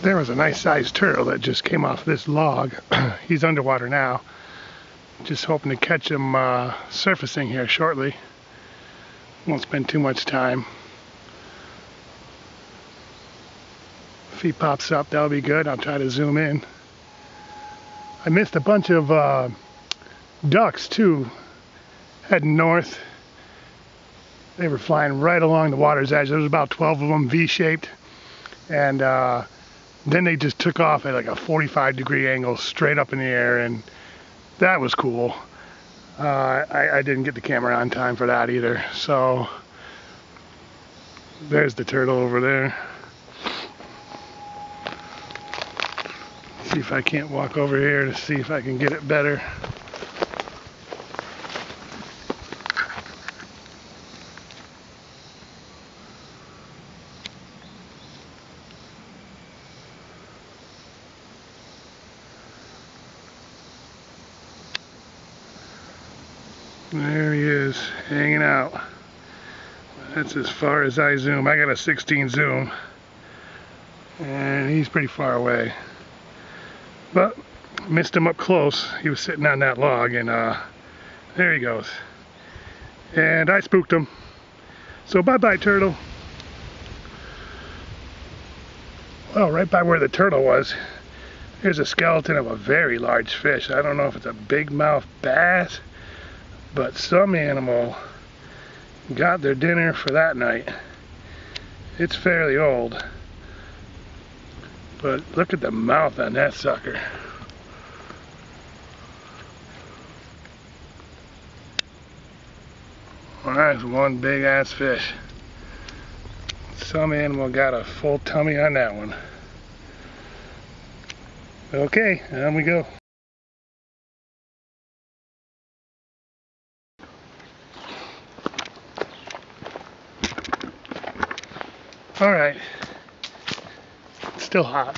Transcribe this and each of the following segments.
There was a nice sized turtle that just came off this log. He's underwater now. Just hoping to catch him surfacing here shortly. Won't spend too much time. If he pops up, that'll be good. I'll try to zoom in. I missed a bunch of ducks too, heading north. They were flying right along the water's edge. There was about 12 of them, V-shaped. And then they just took off at like a 45-degree angle straight up in the air, and that was cool. I didn't get the camera on time for that either. So there's the turtle over there. See if I can't walk over here to see if I can get it better. There he is, hanging out. That's as far as I zoom. I got a 16 zoom, and he's pretty far away. But missed him up close. He was sitting on that log, and there he goes. And I spooked him. So bye-bye, turtle. Well, right by where the turtle was, there's a skeleton of a very large fish. I don't know if it's a big mouth bass, but some animal got their dinner for that night. It's fairly old, but look at the mouth on that sucker. Well, that's one big ass fish. Some animal got a full tummy on that one. Okay, on we go. Alright, it's still hot,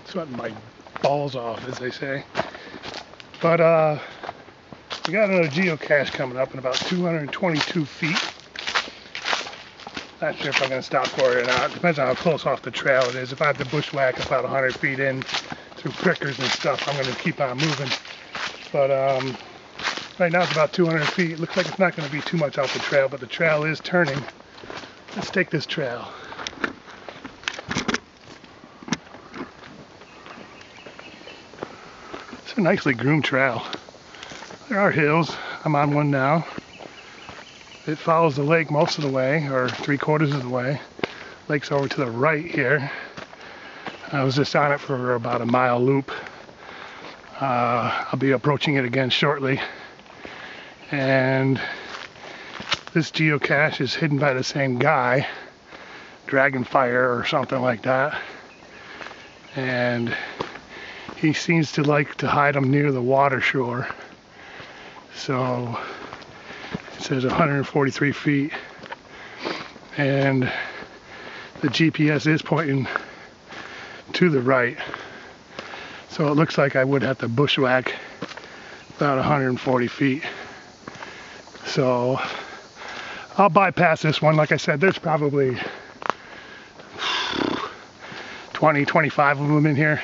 sweating my balls off, as they say, but we got another geocache coming up in about 222 feet. Not sure if I'm going to stop for it or not. Depends on how close off the trail it is. If I have to bushwhack about 100 feet in through prickers and stuff, I'm going to keep on moving. But right now it's about 200 feet. Looks like it's not going to be too much off the trail, but the trail is turning. Let's take this trail. It's a nicely groomed trail. There are hills. I'm on one now. It follows the lake most of the way, or 3/4 of the way. Lake's over to the right here. I was just on it for about a mile loop. I'll be approaching it again shortly. And this geocache is hidden by the same guy, Dragonfire or something like that. And he seems to like to hide them near the water shore. So it says 143 feet, and the GPS is pointing to the right, so it looks like I would have to bushwhack about 140 feet. So I'll bypass this one. Like I said, there's probably 20, 25 of them in here.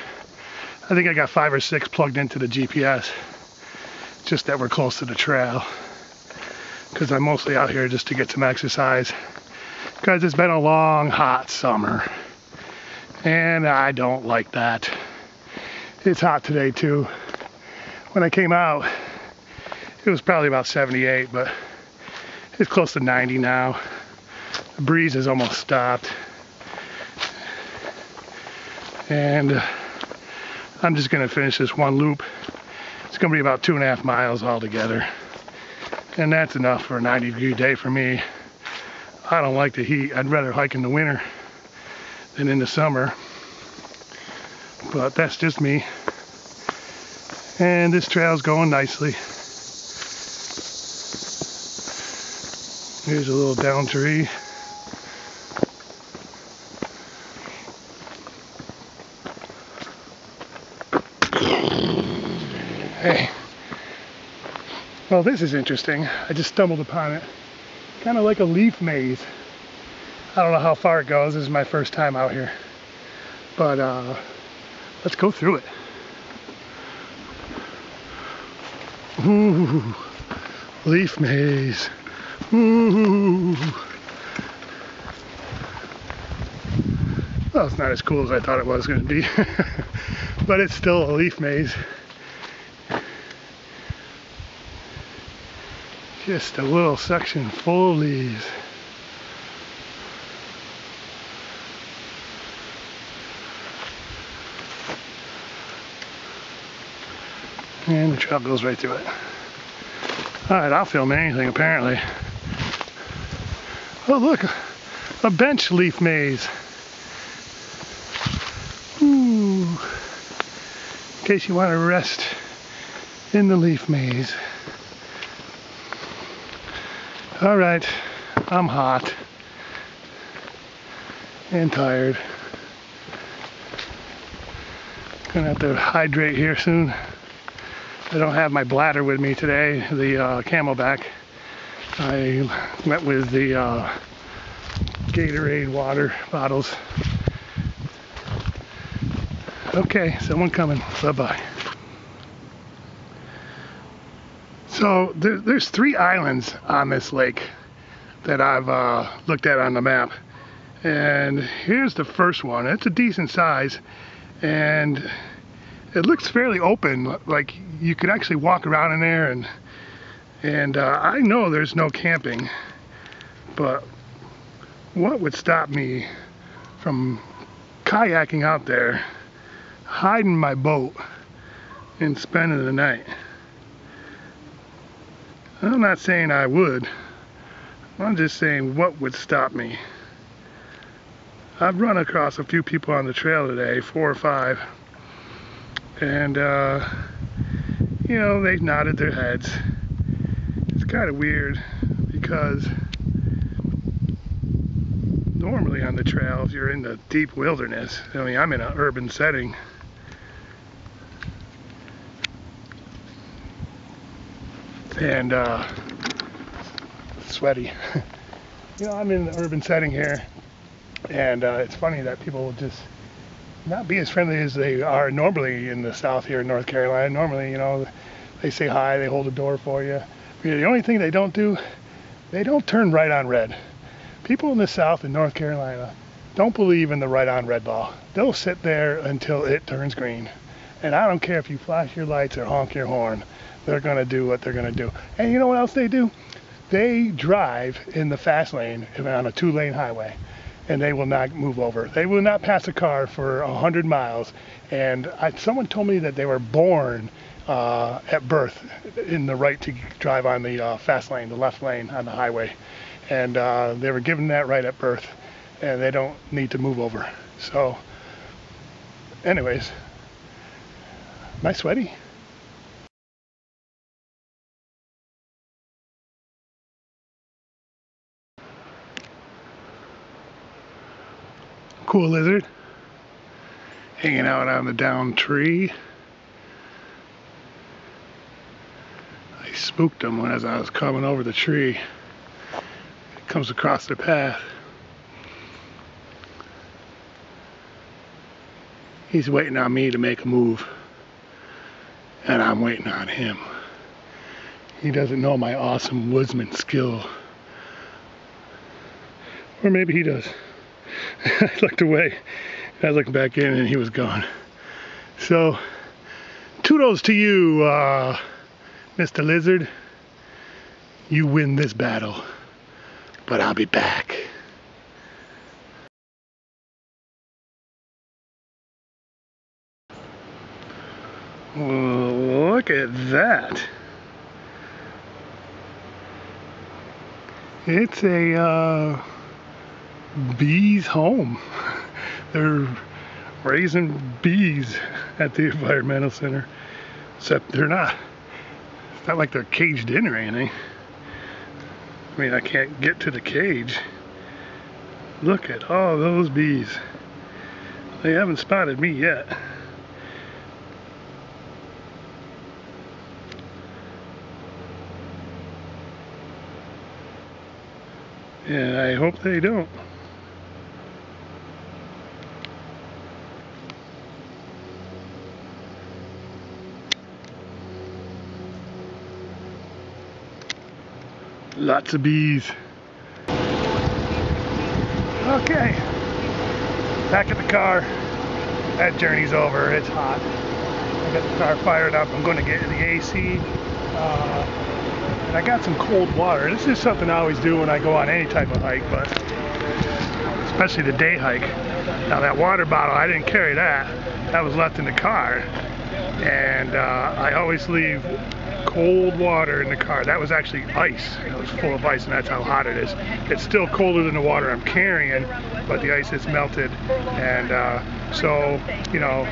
I think I got 5 or 6 plugged into the GPS, just that we're close to the trail, because I'm mostly out here just to get some exercise, because it's been a long, hot summer, and I don't like that. It's hot today too. When I came out, it was probably about 78, but it's close to 90 now. The breeze has almost stopped, and I'm just going to finish this one loop. It's going to be about 2.5 miles altogether, and that's enough for a 90-degree day for me. I don't like the heat. I'd rather hike in the winter than in the summer, but that's just me. And this trail's going nicely. Here's a little down tree. Hey, well, this is interesting. I just stumbled upon it. Kind of like a leaf maze. I don't know how far it goes. This is my first time out here. But let's go through it. Ooh, leaf maze. Ooh. Well, it's not as cool as I thought it was going to be, but it's still a leaf maze. Just a little section full of leaves. And the trail goes right through it. Alright, I'll film anything apparently. Oh look, a bench leaf maze. Ooh. In case you want to rest in the leaf maze. Alright, I'm hot and tired. Gonna have to hydrate here soon. I don't have my bladder with me today, the Camelback. I went with the Gatorade water bottles. Okay, someone coming. Bye-bye. So there's 3 islands on this lake that I've looked at on the map. And here's the first one. It's a decent size. And it looks fairly open, like you could actually walk around in there, and I know there's no camping, but what would stop me from kayaking out there, hiding my boat, and spending the night? I'm not saying I would, I'm just saying what would stop me. I've run across a few people on the trail today, 4 or 5, and you know, they nodded their heads. It's kind of weird because normally on the trails you're in the deep wilderness. I mean, I'm in an urban setting. And sweaty. You know, I'm in an urban setting here, and it's funny that people will just not be as friendly as they are normally in the South here in North Carolina. Normally, you know, they say hi, they hold the door for you. The only thing they don't do, they don't turn right on red. People in the South in North Carolina don't believe in the right on red law. They'll sit there until it turns green. And I don't care if you flash your lights or honk your horn, they're going to do what they're going to do. And you know what else they do? They drive in the fast lane on a 2-lane highway. And they will not move over. They will not pass a car for 100 miles. And someone told me that they were born at birth in the right to drive on the fast lane, the left lane on the highway. And they were given that right at birth, and they don't need to move over. So, anyways, am I sweaty? Cool lizard hanging out on the downed tree. I spooked him as I was coming over the tree. It comes across their path. He's waiting on me to make a move, and I'm waiting on him. He doesn't know my awesome woodsman skill. Or maybe he does. I looked away, and I looked back in, and he was gone. So, kudos to you, Mr. Lizard. You win this battle, but I'll be back. Look at that. It's a bee's home. They're raising bees at the environmental center, except they're not. It's not like they're caged in or anything. I mean, I can't get to the cage. Look at all those bees. They haven't spotted me yet. And I hope they don't. Lots of bees. Okay, back at the car. That journey's over. It's hot. I got the car fired up. I'm going to get the AC. And I got some cold water. This is something I always do when I go on any type of hike, but especially the day hike. Now that water bottle, I didn't carry that. That was left in the car. And I always leave cold water in the car. That was actually ice. It was full of ice, and that's how hot it is. It's still colder than the water I'm carrying, but the ice is melted. And so, you know,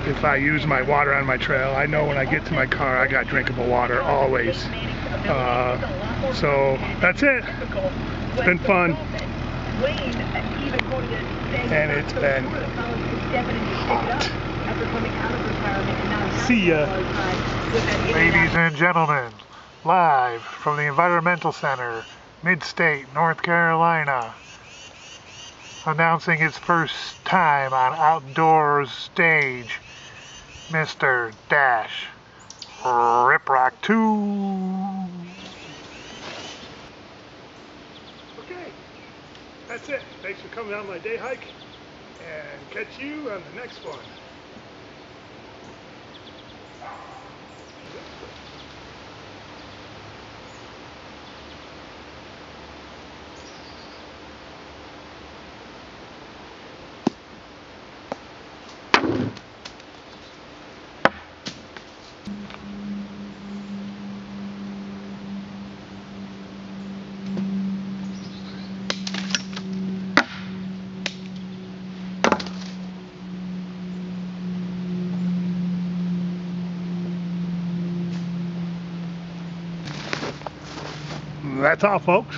if I use my water on my trail, I know when I get to my car I got drinkable water always. So that's it. It's been fun. And it's been hot. See ya. Ladies and gentlemen, live from the Environmental Center, Mid-State, North Carolina, announcing his first time on outdoors stage, Mr. Dash Riprock 2. Okay, that's it. Thanks for coming on my day hike, and catch you on the next one. That's all, folks.